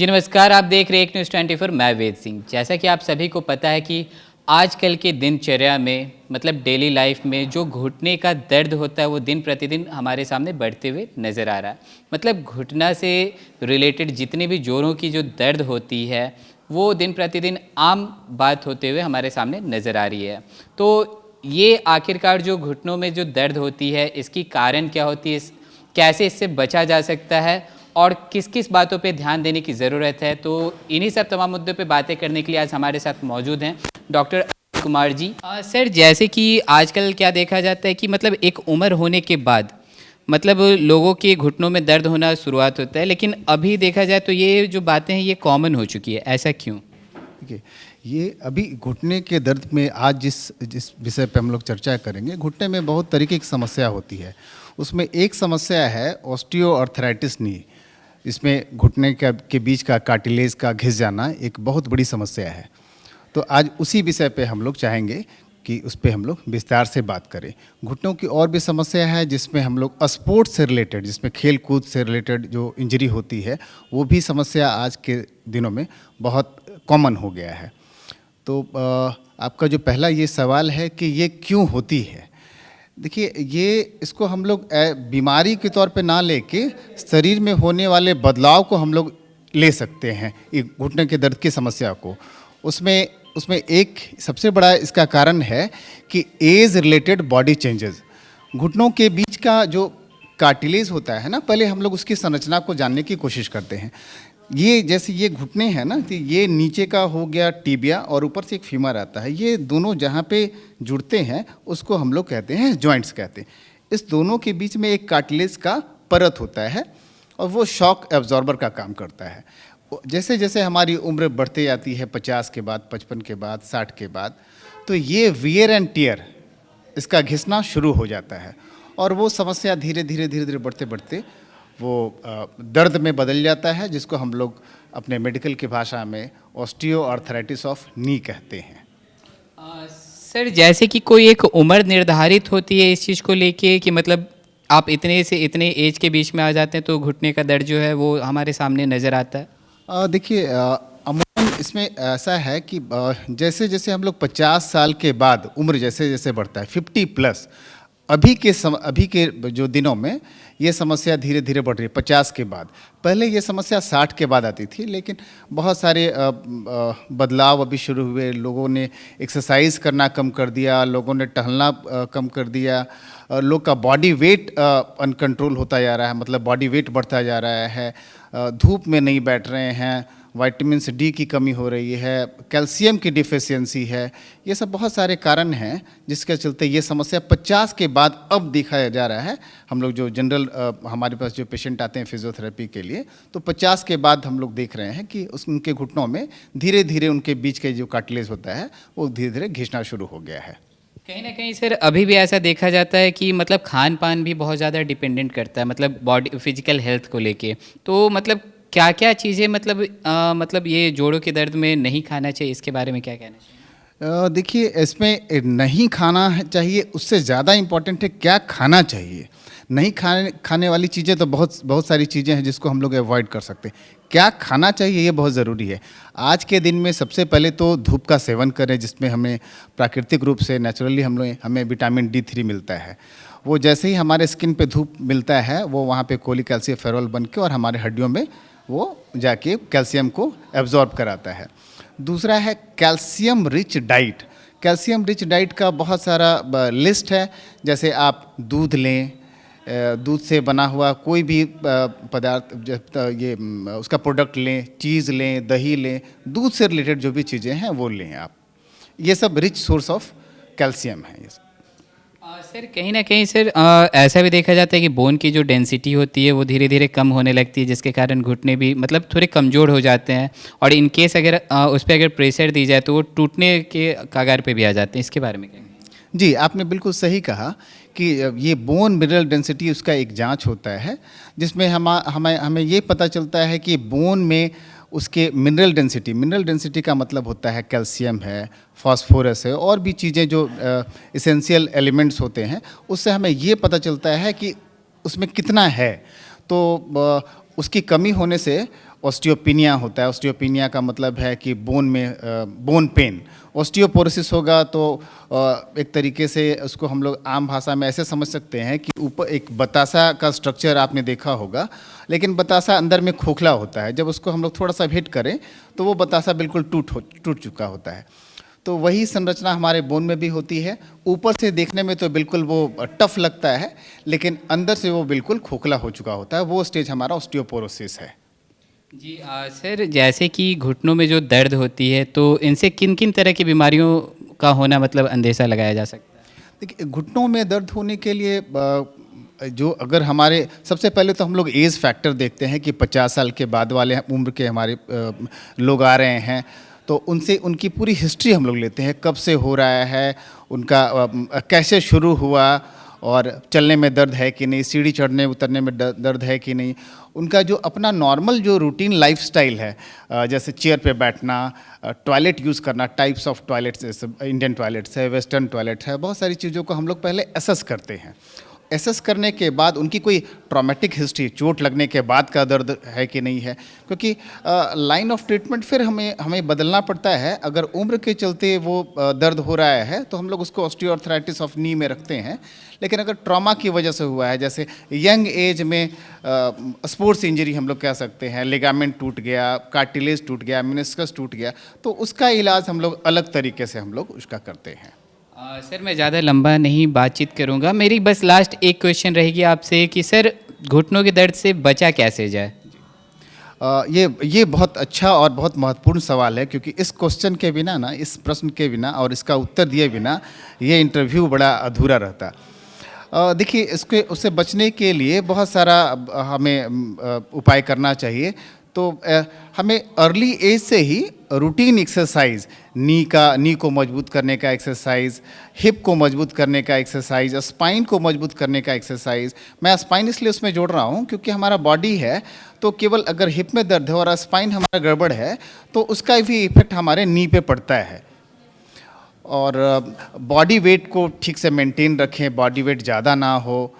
जी नमस्कार, आप देख रहे हैं एक न्यूज़ 24। मैं वेद सिंह। जैसा कि आप सभी को पता है कि आजकल के दिनचर्या में मतलब डेली लाइफ में जो घुटने का दर्द होता है वो दिन प्रतिदिन हमारे सामने बढ़ते हुए नज़र आ रहा है। मतलब घुटना से रिलेटेड जितने भी जोड़ों की जो दर्द होती है वो दिन प्रतिदिन आम बात होते हुए हमारे सामने नज़र आ रही है। तो ये आखिरकार जो घुटनों में जो दर्द होती है इसकी कारण क्या होती है, कैसे इससे बचा जा सकता है और किस किस बातों पे ध्यान देने की ज़रूरत है। तो इन्हीं सब तमाम मुद्दों पे बातें करने के लिए आज हमारे साथ मौजूद हैं डॉक्टर अनिल कुमार जी। सर, जैसे कि आजकल क्या देखा जाता है कि मतलब एक उम्र होने के बाद मतलब लोगों के घुटनों में दर्द होना शुरुआत होता है, लेकिन अभी देखा जाए तो ये जो बातें हैं ये कॉमन हो चुकी है। ऐसा क्यों? देखिए, ये अभी घुटने के दर्द में आज जिस जिस विषय पे हम लोग चर्चा करेंगे, घुटने में बहुत तरीके की समस्या होती है। उसमें एक समस्या है ऑस्टियोआर्थराइटिस नी। इसमें घुटने के बीच का कार्टिलेज का घिस जाना एक बहुत बड़ी समस्या है। तो आज उसी विषय पे हम लोग चाहेंगे कि उस पे हम लोग विस्तार से बात करें। घुटनों की और भी समस्या है जिसमें हम लोग स्पोर्ट्स से रिलेटेड, जिसमें खेल कूद से रिलेटेड जो इंजरी होती है, वो भी समस्या आज के दिनों में बहुत कॉमन हो गया है। तो आपका जो पहला ये सवाल है कि ये क्यों होती है, देखिए ये इसको हम लोग बीमारी के तौर पे ना लेके शरीर में होने वाले बदलाव को हम लोग ले सकते हैं। ये घुटने के दर्द की समस्या को उसमें उसमें एक सबसे बड़ा इसका कारण है कि एज रिलेटेड बॉडी चेंजेस। घुटनों के बीच का जो कार्टिलेज होता है ना, पहले हम लोग उसकी संरचना को जानने की कोशिश करते हैं। ये जैसे ये घुटने हैं ना, तो ये नीचे का हो गया टिबिया और ऊपर से एक फीमर आता है। ये दोनों जहाँ पे जुड़ते हैं उसको हम लोग कहते हैं जॉइंट्स कहते हैं। इस दोनों के बीच में एक कार्टिलेज का परत होता है और वो शॉक एब्जॉर्बर का काम करता है। जैसे जैसे हमारी उम्र बढ़ते जाती है, 50 के बाद, 55 के बाद, 60 के बाद, तो ये वियर एंड टियर इसका घिसना शुरू हो जाता है और वो समस्या धीरे धीरे धीरे धीरे बढ़ते बढ़ते वो दर्द में बदल जाता है, जिसको हम लोग अपने मेडिकल की भाषा में ऑस्टियोआर्थराइटिस ऑफ नी कहते हैं। सर, जैसे कि कोई एक उम्र निर्धारित होती है इस चीज़ को लेके कि मतलब आप इतने से इतने एज के बीच में आ जाते हैं तो घुटने का दर्द जो है वो हमारे सामने नज़र आता है? देखिए, अमूमन इसमें ऐसा है कि जैसे जैसे हम लोग 50 साल के बाद उम्र जैसे जैसे बढ़ता है, 50 प्लस, अभी के जो दिनों में ये समस्या धीरे धीरे बढ़ रही है 50 के बाद। पहले ये समस्या 60 के बाद आती थी, लेकिन बहुत सारे बदलाव अभी शुरू हुए। लोगों ने एक्सरसाइज करना कम कर दिया, लोगों ने टहलना कम कर दिया, लोग का बॉडी वेट अनकंट्रोल होता जा रहा है, मतलब बॉडी वेट बढ़ता जा रहा है, धूप में नहीं बैठ रहे हैं, विटामिन डी की कमी हो रही है, कैल्शियम की डिफिशियंसी है। ये सब बहुत सारे कारण हैं जिसके चलते ये समस्या 50 के बाद अब दिखाया जा रहा है। हम लोग जो जनरल हमारे पास जो पेशेंट आते हैं फिजियोथेरेपी के लिए, तो 50 के बाद हम लोग देख रहे हैं कि उनके घुटनों में धीरे धीरे उनके बीच के जो कार्टिलेज होता है वो धीरे धीरे घिसना शुरू हो गया है। कहीं ना कहीं सर अभी भी ऐसा देखा जाता है कि मतलब खान पान भी बहुत ज़्यादा डिपेंडेंट करता है मतलब बॉडी फिजिकल हेल्थ को लेके। तो मतलब क्या क्या चीज़ें मतलब ये जोड़ों के दर्द में नहीं खाना चाहिए, इसके बारे में क्या कहना चाहिए? देखिए, इसमें नहीं खाना चाहिए, उससे ज़्यादा इम्पोर्टेंट है क्या खाना चाहिए। नहीं खाने वाली चीज़ें तो बहुत सारी चीज़ें हैं जिसको हम लोग अवॉइड कर सकते हैं। क्या खाना चाहिए ये बहुत ज़रूरी है। आज के दिन में सबसे पहले तो धूप का सेवन करें, जिसमें हमें प्राकृतिक रूप से नेचुरली हमें विटामिन D3 मिलता है। वो जैसे ही हमारे स्किन पे धूप मिलता है वो वहाँ पे कोलिकैल्सिफेरॉल बन के और हमारे हड्डियों में वो जाके कैल्शियम को एब्जॉर्ब कराता है। दूसरा है calcium rich diet. Calcium rich diet का बहुत सारा लिस्ट है। जैसे आप दूध लें, दूध से बना हुआ कोई भी पदार्थ, ये उसका प्रोडक्ट लें, चीज़ लें, दही लें, दूध से रिलेटेड जो भी चीज़ें हैं वो लें आप। ये सब रिच सोर्स ऑफ कैल्शियम है ये सब। सर, कहीं ना कहीं सर ऐसा भी देखा जाता है कि बोन की जो डेंसिटी होती है वो धीरे धीरे कम होने लगती है, जिसके कारण घुटने भी मतलब थोड़े कमज़ोर हो जाते हैं और इन केस अगर उस पर अगर प्रेशर दी जाए तो वो टूटने के कगार पे भी आ जाते हैं। इसके बारे में क्या? जी, आपने बिल्कुल सही कहा कि ये बोन मिनरल डेंसिटी उसका एक जांच होता है, जिसमें हमें ये पता चलता है कि बोन में उसके मिनरल डेंसिटी का मतलब होता है कैल्शियम है, फास्फोरस है और भी चीज़ें जो एसेंशियल एलिमेंट्स होते हैं, उससे हमें ये पता चलता है कि उसमें कितना है। तो उसकी कमी होने से ऑस्टियोपिनिया होता है। ऑस्टियोपिनिया का मतलब है कि बोन में बोन पेन। ऑस्टियोपोरोसिस होगा तो एक तरीके से उसको हम लोग आम भाषा में ऐसे समझ सकते हैं कि ऊपर एक बतासा का स्ट्रक्चर आपने देखा होगा, लेकिन बतासा अंदर में खोखला होता है। जब उसको हम लोग थोड़ा सा हिट करें तो वो बतासा बिल्कुल टूट चुका होता है। तो वही संरचना हमारे बोन में भी होती है। ऊपर से देखने में तो बिल्कुल वो टफ लगता है, लेकिन अंदर से वो बिल्कुल खोखला हो चुका होता है। वो स्टेज हमारा ऑस्टियोपोरोसिस है। जी सर, जैसे कि घुटनों में जो दर्द होती है तो इनसे किन किन तरह की बीमारियों का होना मतलब अंदेशा लगाया जा सकता है? देखिए, घुटनों में दर्द होने के लिए जो अगर हमारे सबसे पहले तो हम लोग एज फैक्टर देखते हैं कि 50 साल के बाद वाले उम्र के हमारे लोग आ रहे हैं, तो उनसे उनकी पूरी हिस्ट्री हम लोग लेते हैं, कब से हो रहा है, उनका कैसे शुरू हुआ, और चलने में दर्द है कि नहीं, सीढ़ी चढ़ने उतरने में दर्द है कि नहीं, उनका जो अपना नॉर्मल जो रूटीन लाइफस्टाइल है, जैसे चेयर पे बैठना, टॉयलेट यूज़ करना, टाइप्स ऑफ टॉयलेट्स, जैसे इंडियन टॉयलेट्स है, वेस्टर्न टॉयलेट है, बहुत सारी चीज़ों को हम लोग पहले असेस करते हैं। एसेस करने के बाद उनकी कोई ट्रॉमेटिक हिस्ट्री, चोट लगने के बाद का दर्द है कि नहीं है, क्योंकि लाइन ऑफ ट्रीटमेंट फिर हमें बदलना पड़ता है। अगर उम्र के चलते वो दर्द हो रहा है तो हम लोग उसको ऑस्टियोआर्थराइटिस ऑफ नी में रखते हैं। लेकिन अगर ट्रॉमा की वजह से हुआ है, जैसे यंग एज में स्पोर्ट्स इंजरी हम लोग कह सकते हैं, लिगामेंट टूट गया, कार्टिलेज टूट गया, मेनिस्कस टूट गया, तो उसका इलाज हम लोग अलग तरीके से हम लोग उसका करते हैं। सर, मैं ज़्यादा लंबा नहीं बातचीत करूँगा। मेरी बस लास्ट एक क्वेश्चन रहेगी आपसे कि सर, घुटनों के दर्द से बचा कैसे जाए? ये बहुत अच्छा और बहुत महत्वपूर्ण सवाल है, क्योंकि इस क्वेश्चन के बिना ना, इस प्रश्न के बिना और इसका उत्तर दिए बिना ये इंटरव्यू बड़ा अधूरा रहता। देखिए, उससे बचने के लिए बहुत सारा हमें उपाय करना चाहिए। तो हमें अर्ली एज से ही रूटीन एक्सरसाइज, नी को मजबूत करने का एक्सरसाइज, हिप को मजबूत करने का एक्सरसाइज, स्पाइन को मजबूत करने का एक्सरसाइज। मैं स्पाइन इसलिए उसमें जोड़ रहा हूँ क्योंकि हमारा बॉडी है, तो केवल अगर हिप में दर्द है और स्पाइन हमारा गड़बड़ है तो उसका भी इफेक्ट हमारे नी पे पड़ता है। और बॉडी वेट को ठीक से मेंटेन रखें, बॉडी वेट ज़्यादा ना हो,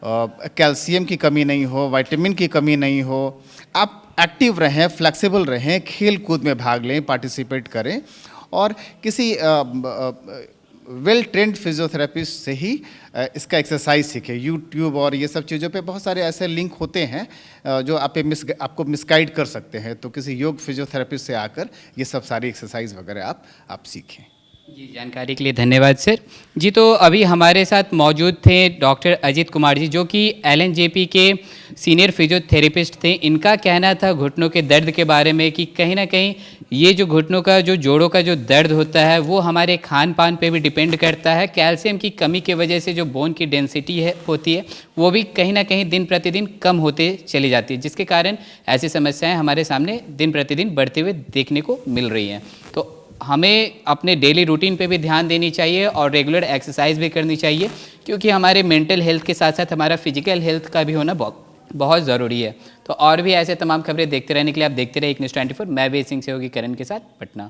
कैल्शियम की कमी नहीं हो, विटामिन की कमी नहीं हो। आप एक्टिव रहें, फ्लेक्सिबल रहें, खेल कूद में भाग लें, पार्टिसिपेट करें, और किसी वेल ट्रेंड फिजियोथेरेपिस्ट से ही इसका एक्सरसाइज सीखें। यूट्यूब और ये सब चीज़ों पे बहुत सारे ऐसे लिंक होते हैं जो आपको मिसगाइड कर सकते हैं, तो किसी योग फिजियोथेरेपिस्ट से आकर ये सब सारी एक्सरसाइज वगैरह आप सीखें। जी, जानकारी के लिए धन्यवाद सर। जी, तो अभी हमारे साथ मौजूद थे डॉक्टर अजीत कुमार जी, जो कि LNJP के सीनियर फिजियोथेरेपिस्ट थे। इनका कहना था घुटनों के दर्द के बारे में कि कहीं ना कहीं ये जो घुटनों का जो जोड़ों का जो दर्द होता है वो हमारे खान पान पे भी डिपेंड करता है। कैल्शियम की कमी की वजह से जो बोन की डेंसिटी होती है वो भी कहीं ना कहीं दिन प्रतिदिन कम होते चली जाती है, जिसके कारण ऐसी समस्याएँ हमारे सामने दिन प्रतिदिन बढ़ते हुए देखने को मिल रही हैं। तो हमें अपने डेली रूटीन पे भी ध्यान देनी चाहिए और रेगुलर एक्सरसाइज भी करनी चाहिए, क्योंकि हमारे मेंटल हेल्थ के साथ साथ हमारा फिजिकल हेल्थ का भी होना बहुत ज़रूरी है। तो और भी ऐसे तमाम खबरें देखते रहने के लिए आप देखते रहिए न्यूज़ 24। मैं वेद सिंह से होगी करण के साथ, पटना।